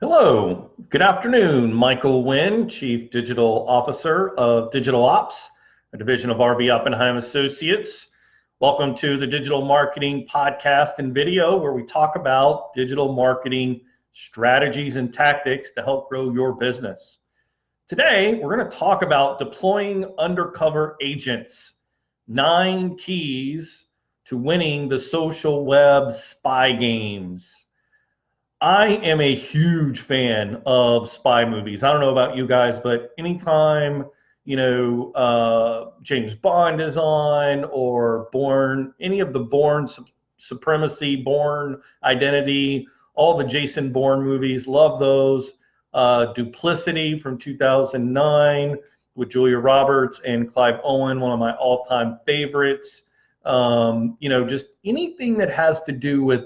Hello, good afternoon. Michael Wynn, Chief Digital Officer of Digital Ops, a division of RB Oppenheim Associates. Welcome to the Digital Marketing Podcast and video, where we talk about digital marketing strategies and tactics to help grow your business. Today, we're going to talk about deploying undercover agents, 9 keys to winning the social web spy games. I am a huge fan of spy movies. I don't know about you guys, but anytime, James Bond is on, or any of the Bourne Supremacy, Bourne Identity, all the Jason Bourne movies, love those. Duplicity from 2009 with Julia Roberts and Clive Owen, one of my all-time favorites. Just anything that has to do with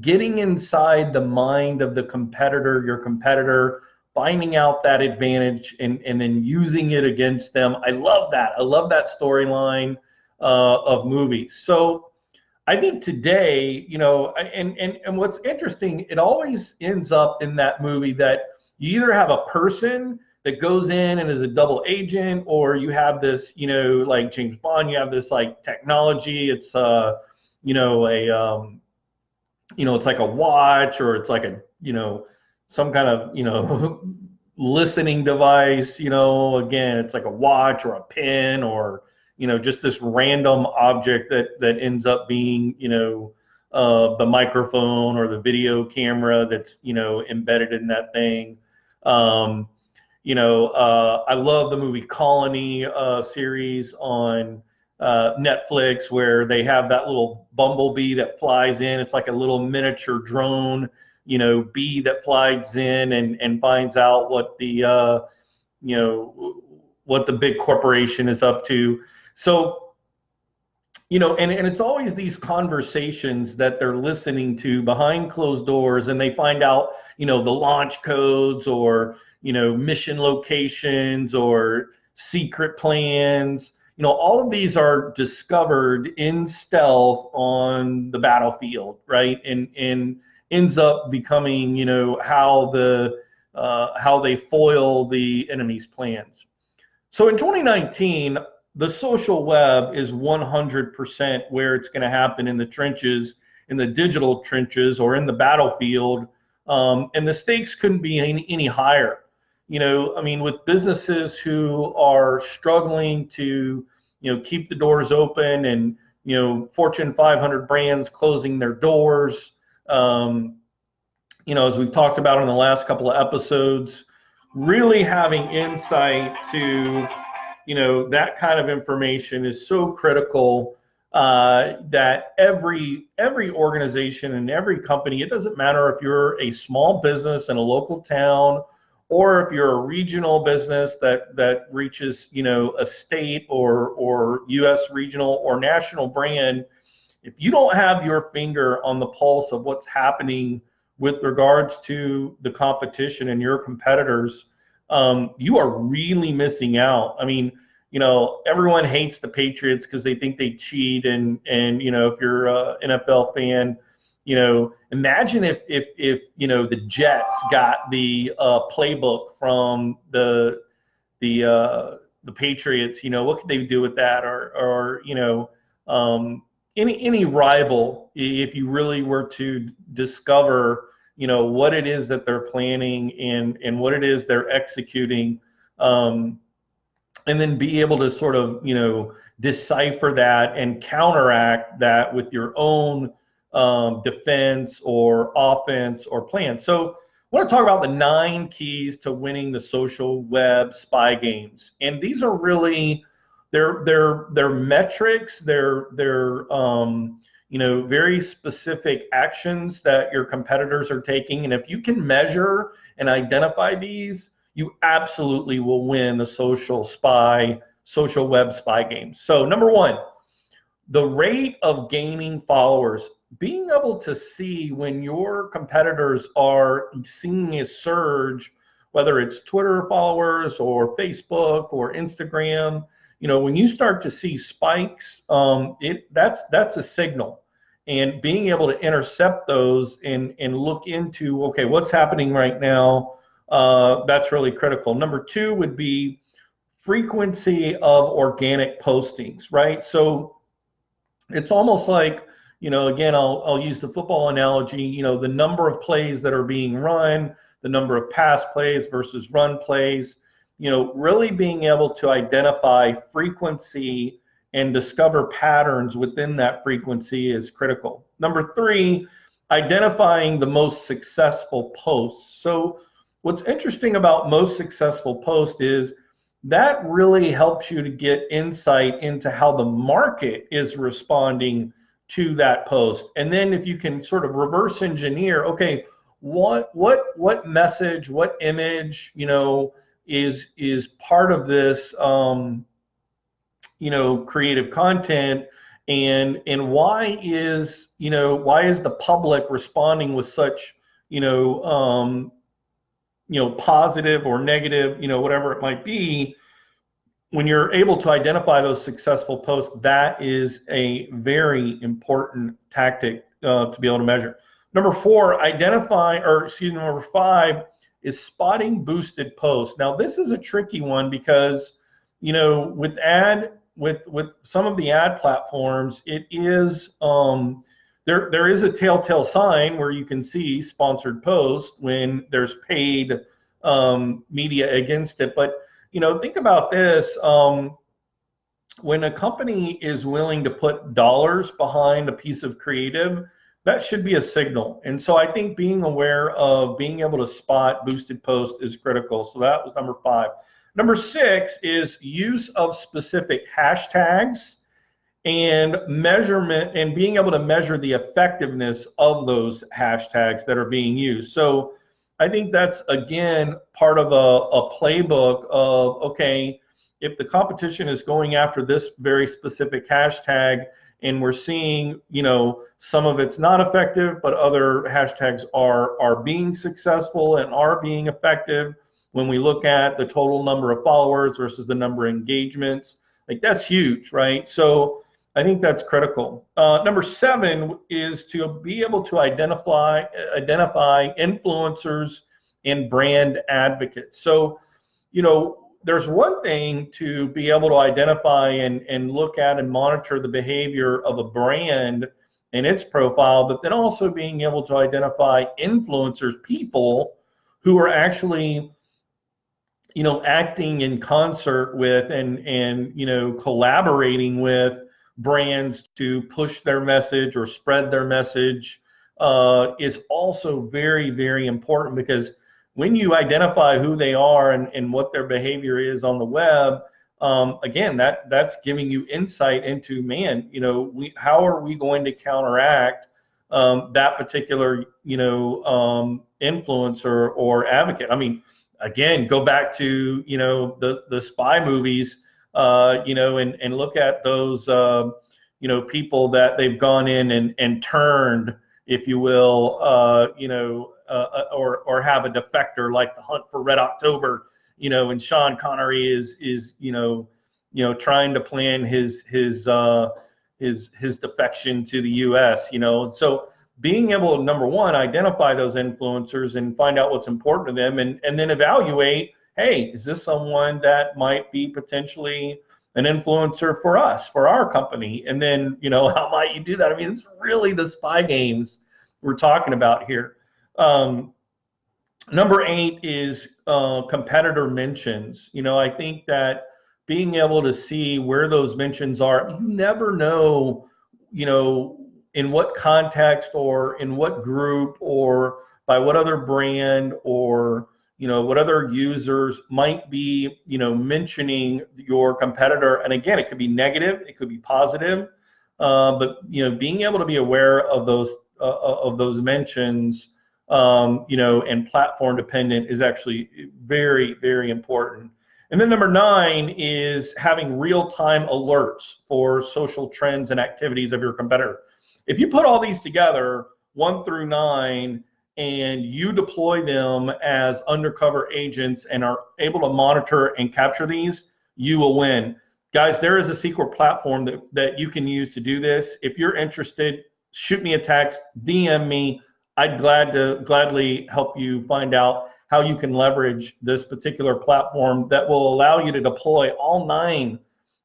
getting inside the mind of the competitor, your competitor, finding out that advantage and then using it against them. I love that. I love that storyline of movies. So I think today, and what's interesting, it always ends up in that movie that you either have a person that goes in and is a double agent, or you have this, like James Bond, you have this like technology. It's it's like a watch, or it's like some kind of, listening device, again, it's like a watch or a pen, or, just this random object that ends up being, the microphone or the video camera that's, embedded in that thing. I love the movie Colony series on Netflix, where they have that little bumblebee that flies in. It's like a little miniature drone, bee that flies in and finds out what the big corporation is up to. So, and it's always these conversations that they're listening to behind closed doors, and they find out, the launch codes, or, mission locations, or secret plans. All of these are discovered in stealth on the battlefield, right? And ends up becoming, how they foil the enemy's plans. So in 2019, the social web is 100% where it's going to happen, in the trenches, in the digital trenches, or in the battlefield. And the stakes couldn't be any higher. With businesses who are struggling to, keep the doors open, and, Fortune 500 brands closing their doors, as we've talked about in the last couple of episodes, really having insight to, that kind of information is so critical, that every organization and every company, it doesn't matter if you're a small business in a local town, or if you're a regional business that reaches, a state or U.S. regional or national brand, if you don't have your finger on the pulse of what's happening with regards to the competition and your competitors, you are really missing out. Everyone hates the Patriots because they think they cheat, and if you're an NFL fan, imagine if the Jets got the playbook from the Patriots. What could they do with that? Or any rival, if you really were to discover what it is that they're planning, and what it is they're executing, and then be able to sort of decipher that and counteract that with your own defense or offense or plan. So I want to talk about the 9 keys to winning the social web spy games. And these are really, they're metrics, they're very specific actions that your competitors are taking. And if you can measure and identify these, you absolutely will win the social web spy games. So number 1, the rate of gaining followers. Being able to see when your competitors are seeing a surge, whether it's Twitter followers or Facebook or Instagram, when you start to see spikes, that's a signal. and being able to intercept those and look into, okay, what's happening right now, that's really critical. Number two would be frequency of organic postings, right? So it's almost like, again, I'll use the football analogy, the number of plays that are being run, the number of pass plays versus run plays, really being able to identify frequency and discover patterns within that frequency is critical. Number three, identifying the most successful posts. So what's interesting about most successful posts is that really helps you to get insight into how the market is responding to that post. And then if you can sort of reverse engineer, okay, what message, what image, is part of this, creative content, and why is the public responding with such, positive or negative, whatever it might be. When you're able to identify those successful posts, that is a very important tactic to be able to measure. Number five is spotting boosted posts. Now, this is a tricky one because, with some of the ad platforms, it is there is a telltale sign where you can see sponsored posts when there's paid media against it. But think about this. When a company is willing to put dollars behind a piece of creative, that should be a signal. And so I think being aware of being able to spot boosted posts is critical. So that was number five. Number six is use of specific hashtags and measurement, and being able to measure the effectiveness of those hashtags that are being used. So I think that's, again, part of a playbook of, okay, if the competition is going after this very specific hashtag and we're seeing, some of it's not effective, but other hashtags are being successful and are being effective, when we look at the total number of followers versus the number of engagements, like that's huge, right? So I think that's critical. Number seven is to be able to identify influencers and brand advocates. So, there's one thing to be able to identify and look at and monitor the behavior of a brand and its profile, but then also being able to identify influencers, people who are actually, acting in concert with and collaborating with brands to push their message or spread their message, is also very, very important, because when you identify who they are and what their behavior is on the web, again, that's giving you insight into, man, how are we going to counteract that particular, influencer or advocate. I mean, again, go back to, the spy movies, and look at those, people that they've gone in and turned, if you will, or have a defector, like the Hunt for Red October, and Sean Connery is trying to plan his defection to the U.S. So being able to, number one, identify those influencers and find out what's important to them, and then evaluate, hey, is this someone that might be potentially an influencer for us, for our company? And then, how might you do that? I mean, it's really the spy games we're talking about here. Number eight is competitor mentions. I think that being able to see where those mentions are, you never know, in what context or in what group or by what other brand or, what other users might be, mentioning your competitor. And again, it could be negative, it could be positive, but, being able to be aware of those mentions, and platform dependent is actually very, very important. And then number nine is having real-time alerts for social trends and activities of your competitor. If you put all these together, 1 through 9, and you deploy them as undercover agents and are able to monitor and capture these, you will win. Guys, there is a secret platform that you can use to do this. If you're interested, shoot me a text, DM me. I'd gladly help you find out how you can leverage this particular platform that will allow you to deploy all 9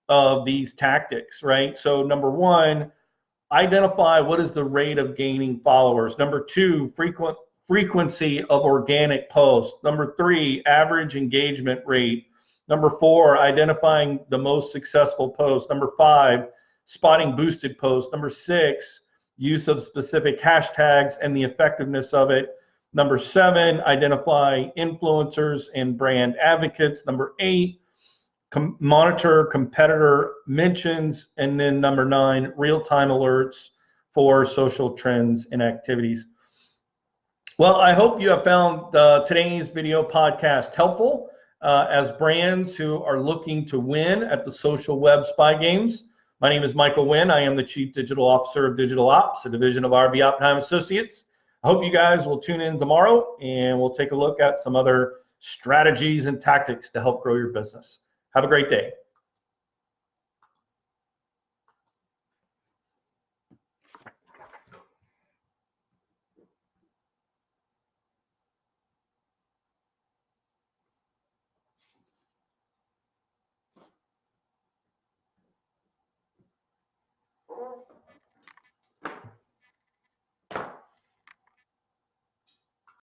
of these tactics, right? So number 1, identify what is the rate of gaining followers. Number 2, frequency of organic posts. Number 3, average engagement rate. Number 4, identifying the most successful posts. Number 5, spotting boosted posts. Number 6, use of specific hashtags and the effectiveness of it. Number 7, identify influencers and brand advocates. Number 8, monitor competitor mentions. And then number 9, real-time alerts for social trends and activities. Well, I hope you have found today's video podcast helpful as brands who are looking to win at the social web spy games. My name is Michael Wynn. I am the Chief Digital Officer of Digital Ops, a division of RB Oppenheim Associates. I hope you guys will tune in tomorrow, and we'll take a look at some other strategies and tactics to help grow your business. Have a great day.